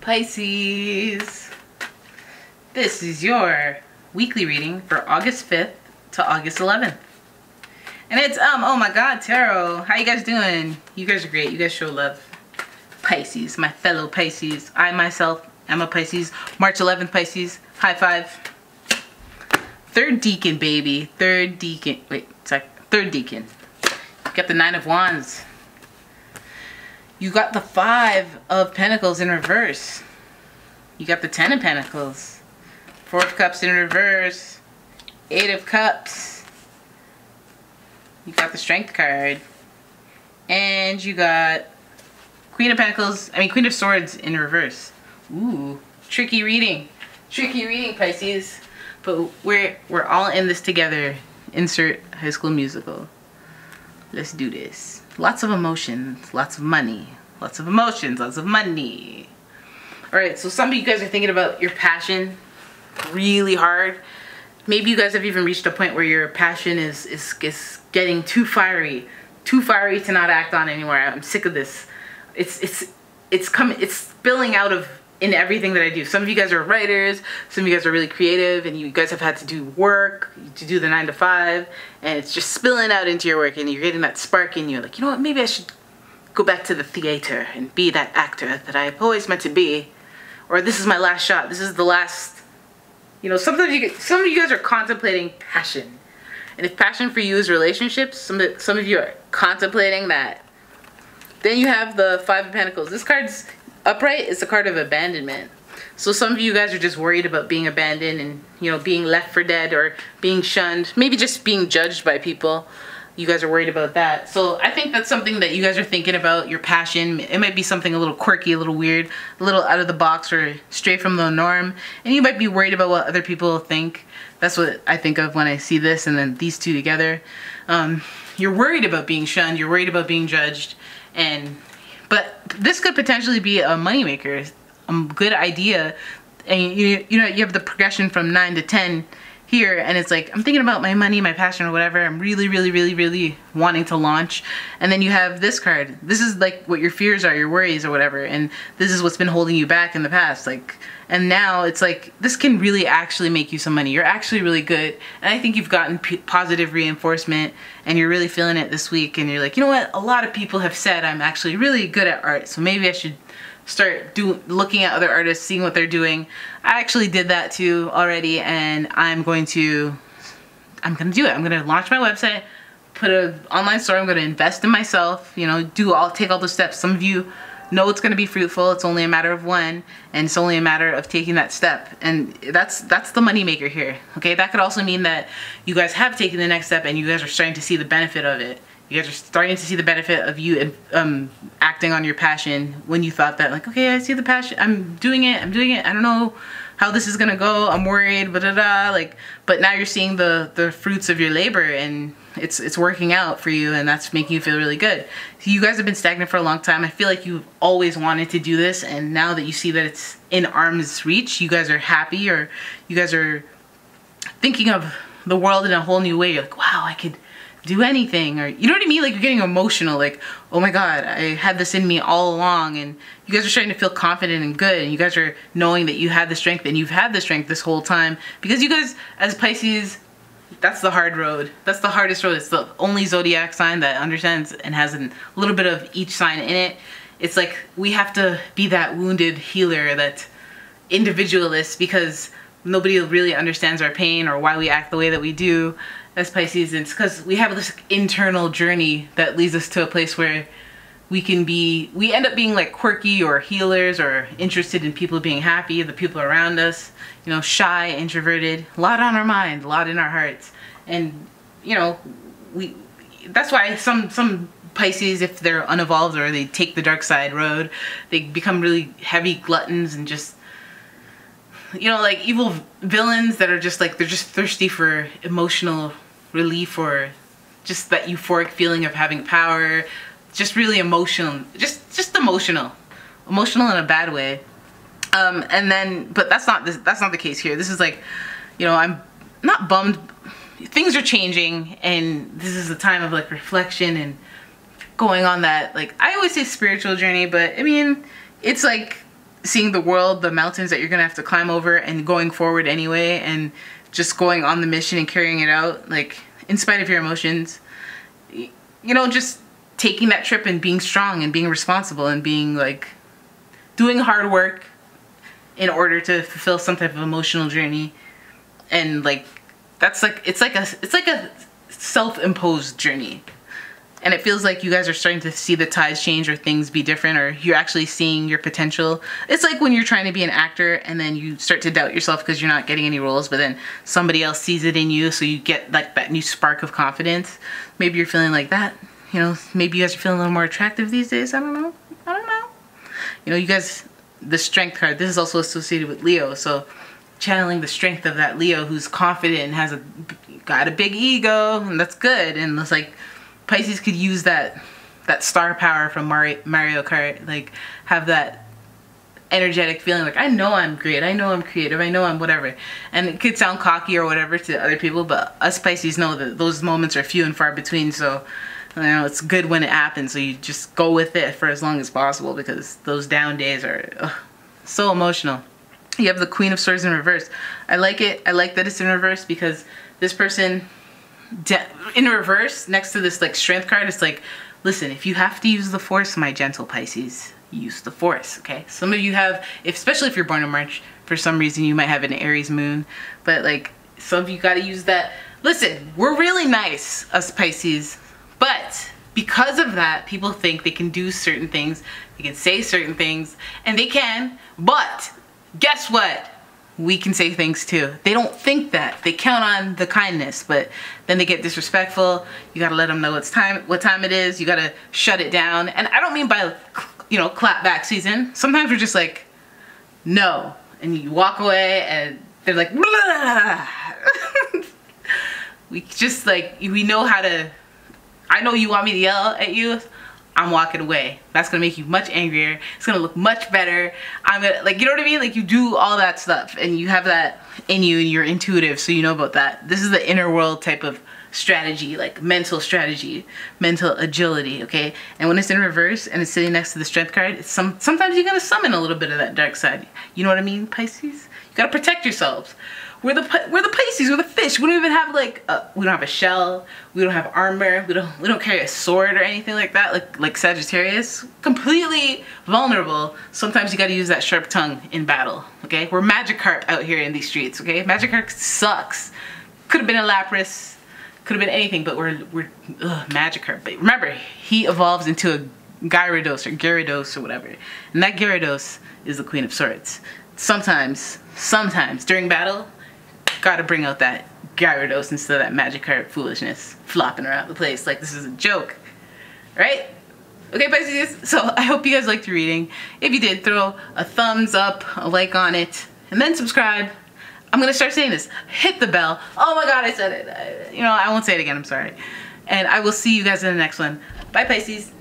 Pisces, this is your weekly reading for August 5th to August 11th. And it's, oh my God, Tarot. How you guys doing? You guys are great. You guys show love. Pisces, my fellow Pisces. I myself am a Pisces. March 11th, Pisces. High five. Third deacon, baby. Third deacon. Wait, sorry. Third deacon. You got the Nine of Wands. You got the Five of Pentacles in reverse. You got the Ten of Pentacles. Four of Cups in reverse. Eight of Cups. You got the Strength card. And you got Queen of Pentacles, Queen of Swords in reverse. Ooh, tricky reading. Tricky reading, Pisces. But we're all in this together. Insert High School Musical. Let's do this. Lots of emotions, lots of money. Lots of emotions, lots of money. Alright, so some of you guys are thinking about your passion really hard. Maybe you guys have even reached a point where your passion is getting too fiery to not act on anymore. I'm sick of this. It's spilling out in everything that I do. Some of you guys are writers, some of you guys are really creative, and you guys have had to do work, to do the 9 to 5, and it's just spilling out into your work, and you're getting that spark in you. Like, you know what, maybe I should go back to the theater and be that actor that I've always meant to be. Or this is my last shot. This is the last, you know, some of you guys are contemplating passion. And if passion for you is relationships, some of you are contemplating that. Then you have the Five of Pentacles. This card's upright. It's a card of abandonment. So some of you guys are just worried about being abandoned and, you know, being left for dead or being shunned. Maybe just being judged by people. You guys are worried about that. So I think that's something that you guys are thinking about, your passion. It might be something a little quirky, a little weird, a little out of the box or straight from the norm. And you might be worried about what other people think. That's what I think of when I see this and then these two together. You're worried about being shunned. You're worried about being judged. But this could potentially be a moneymaker, a good idea. And you know, you have the progression from 9 to 10 here, and it's like, I'm thinking about my money, my passion, or whatever. I'm really wanting to launch. And then you have this card. This is like what your fears are, your worries or whatever, and this is what's been holding you back in the past. And now it's like, this can really actually make you some money. You're actually really good, and I think you've gotten positive reinforcement, and you're really feeling it this week, and you're like, you know what, a lot of people have said I'm actually really good at art, so maybe I should start looking at other artists, seeing what they're doing. I actually did that too already, and I'm gonna do it. I'm gonna launch my website, put an online store. I'm gonna invest in myself, you know, take all the steps. Some of you know it's gonna be fruitful. It's only a matter of when, and it's only a matter of taking that step. And that's the money maker here. Okay, that could also mean that you guys have taken the next step and you guys are starting to see the benefit of it. You guys are starting to see the benefit of you acting on your passion when you thought that, like, okay, I see the passion, I'm doing it, I don't know how this is gonna go, I'm worried, but now you're seeing the fruits of your labor, and it's working out for you, and that's making you feel really good. So you guys have been stagnant for a long time. I feel like you've always wanted to do this, and now that you see that it's in arm's reach, you guys are happy, or you guys are thinking of the world in a whole new way. You're like, wow, I could do anything, or you know what I mean, like you're getting emotional, like, oh my God, I had this in me all along, and you guys are starting to feel confident and good, and you guys are knowing that you had the strength, and you've had the strength this whole time, because you guys as Pisces, that's the hard road, that's the hardest road. It's the only zodiac sign that understands and has a little bit of each sign in it. It's like we have to be that wounded healer, that individualist, because nobody really understands our pain or why we act the way that we do as Pisces. It's because we have this internal journey that leads us to a place where we end up being like quirky or healers or interested in people being happy, the people around us, you know, shy, introverted, a lot on our mind, a lot in our hearts. And, you know, that's why some Pisces, if they're unevolved or they take the dark side road, they become really heavy gluttons and just, you know, like evil villains that are just like, they're just thirsty for emotional relief or just that euphoric feeling of having power, just really emotional, just emotional in a bad way. But that's not the case here. This is like, you know, I'm not bummed. Things are changing, and this is a time of like reflection and going on that, like, I always say spiritual journey, but I mean, it's like seeing the world, the mountains that you're gonna have to climb over, and going forward anyway, and just going on the mission and carrying it out, like, in spite of your emotions. You know, just taking that trip and being strong and being responsible and being, like, doing hard work in order to fulfill some type of emotional journey. And, like, that's like, it's like a self-imposed journey. And it feels like you guys are starting to see the tides change, or things be different, or you're actually seeing your potential. It's like when you're trying to be an actor and then you start to doubt yourself because you're not getting any roles, but then somebody else sees it in you, so you get like that new spark of confidence. Maybe you're feeling like that. You know, maybe you guys are feeling a little more attractive these days. I don't know. You know, you guys, the strength card, this is also associated with Leo, so channeling the strength of that Leo who's confident and has got a big ego, and that's good. And it's like Pisces could use that star power from Mario Kart, like have that energetic feeling like, I know I'm great, I know I'm creative, I know I'm whatever. And it could sound cocky or whatever to other people, but us Pisces know that those moments are few and far between. So you know, it's good when it happens, so you just go with it for as long as possible, because those down days are so emotional. You have the Queen of Swords in reverse. I like it. I like that it's in reverse, because this person in reverse next to this like strength card, it's like, listen, if you have to use the force, my gentle Pisces, use the force. Okay, some of you have, especially if you're born in March, for some reason you might have an Aries moon, but like some of you got to use that. Listen, we're really nice, us Pisces, but because of that, people think they can do certain things, they can say certain things, and they can, but guess what? We can say things too. They don't think that. They count on the kindness, but then they get disrespectful. You gotta let them know what time it is. You gotta shut it down. And I don't mean by, you know, clap back season. Sometimes we're just like, no. And you walk away and they're like, blah. We just like, we know how to, I know you want me to yell at you, I'm walking away. That's gonna make you much angrier. It's gonna look much better. I'm gonna, like, you know what I mean? Like, you do all that stuff and you have that in you and you're intuitive, so you know about that. This is the inner world type of strategy, like mental strategy, mental agility, okay? And when it's in reverse and it's sitting next to the strength card, it's sometimes you're gonna summon a little bit of that dark side. You know what I mean, Pisces? You gotta protect yourselves. We're the Pisces, we're the fish. We don't even have like, we don't have a shell, we don't have armor, we don't carry a sword or anything like that, like Sagittarius. Completely vulnerable. Sometimes you gotta use that sharp tongue in battle, okay? We're Magikarp out here in these streets, okay? Magikarp sucks. Could have been a Lapras, could have been anything, but we're Magikarp. But remember, he evolves into a Gyarados or whatever. And that Gyarados is the Queen of Swords. Sometimes during battle, gotta bring out that Gyarados instead of that Magikarp foolishness flopping around the place like this is a joke, right? Okay, Pisces, so I hope you guys liked your reading. If you did, throw a thumbs up, a like on it, and then subscribe. I'm gonna start saying this. Hit the bell. Oh my god, I said it. You know, I won't say it again, I'm sorry. And I will see you guys in the next one. Bye, Pisces.